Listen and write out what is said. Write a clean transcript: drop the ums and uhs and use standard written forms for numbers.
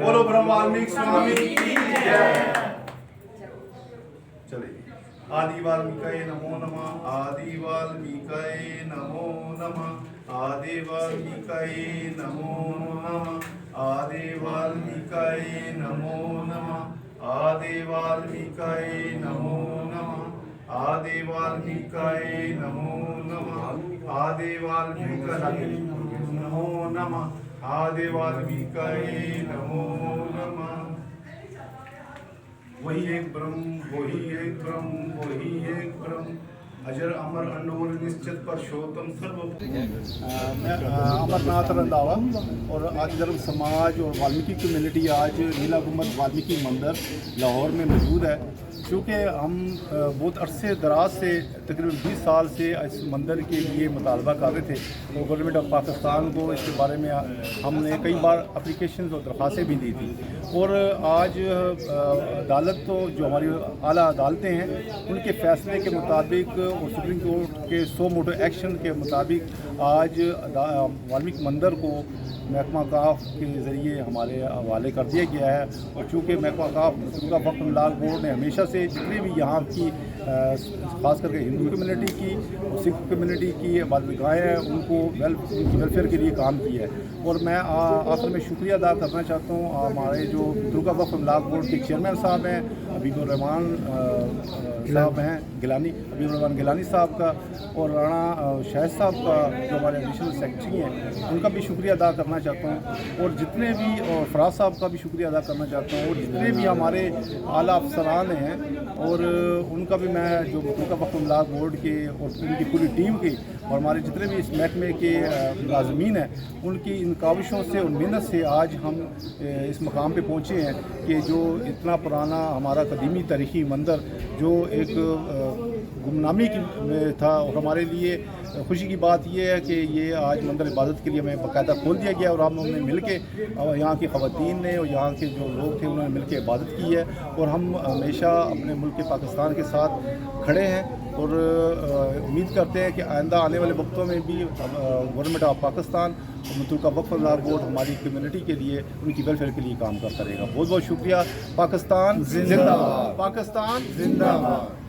बोलो ब्रह्म वाल्मीकि स्वामी की जय। चलिए, आदि वाल्मीकाय नमो नमः, आदि वाल्मीकाय नमो नमः, आदि वाल्मीकाय नमो नमः, आदि वाल्मीकाय नमो नमः, आदि वाल्मीकाय नमो नमः, आदि वाल्मीकाय नमो नमः, आदि वाल्मीकाय नमो नमः, आदि वाल्मीकाय नमो नमः। वही एक ब्रह्म, वही एक ब्रह्म, वही एक ब्रह्म, अजर अमर अनमोल निश्चित परशोत्तम सर्व। मैं अमरनाथ रंधावा और आदि धर्म समाज और वाल्मीकि कम्युनिटी आज नीला गुंबद वाल्मीकि मंदिर लाहौर में मौजूद है। क्योंकि हम बहुत अरसे दराज से तकरीबन 20 साल से इस मंदिर के लिए मुतालबा कर रहे थे और गवर्नमेंट ऑफ पाकिस्तान को इसके बारे में हमने कई बार अप्लीकेशन और दरख्वास्तें भी दी थी। और आज अदालत तो जो हमारी आला अदालतें हैं उनके फैसले के मुताबिक और सुप्रीम कोर्ट के 100 मोटो एक्शन के मुताबिक आज वाल्मीकि मंदिर को महकमा काफ के ज़रिए हमारे हवाले कर दिया गया है। और चूँकि महकमा काफ दुर्गा वक्फ इमलाक बोर्ड ने हमेशा से जितने भी यहाँ की ख़ास करके हिंदू कम्युनिटी की और सिख कम्युनिटी की बालिकाएँ हैं उनको वेलफेयर के लिए काम किया है। और मैं आखिर में शुक्रिया अदा करना चाहता हूँ हमारे जो दुर्गा वक्फ इमलाक बोर्ड के चेयरमैन साहब हैं हबीबुर रहमान साहब हैं हबीबुर रहमान गिलानी साहब का, और राणा शाहिद साहब का जो हमारे एडिशनल सेक्रेटरी हैं उनका भी शुक्रिया अदा करना चाहता हूँ। और जितने भी और फराज साहब का भी शुक्रिया अदा करना चाहता हूँ, और जितने भी हमारे आला अफसरान हैं और उनका भी मैं जो दुर्गा वक्फ इमलाक बोर्ड के और उनकी पूरी टीम की और हमारे जितने भी इस महकमे के मुलाजमीन हैं उनकी इन काविशों से और मेहनत से आज हम इस मकाम पे पहुँचे हैं कि जो इतना पुराना हमारा कदीमी तारीख़ी मंदिर जो एक गुमनामी की में था, और हमारे लिए खुशी की बात यह है कि ये आज मंदिर इबादत के लिए हमें बाकायदा खोल दिया गया और हमने मिल के यहाँ की ख़वातीन ने और यहाँ के जो लोग थे उन्होंने मिल के इबादत की है। और हम हमेशा अपने मुल्क के पाकिस्तान के साथ खड़े हैं और उम्मीद करते हैं कि आइंदा आने वाले वक्तों में भी गवर्नमेंट ऑफ पाकिस्तान और दुर्गा वक्फ इमलाक बोर्ड हमारी कम्युनिटी के लिए उनकी वेलफेयर के लिए काम करता रहेगा। बहुत बहुत शुक्रिया। पाकिस्तान जिंदाबाद, पाकिस्तान जिंदाबाद।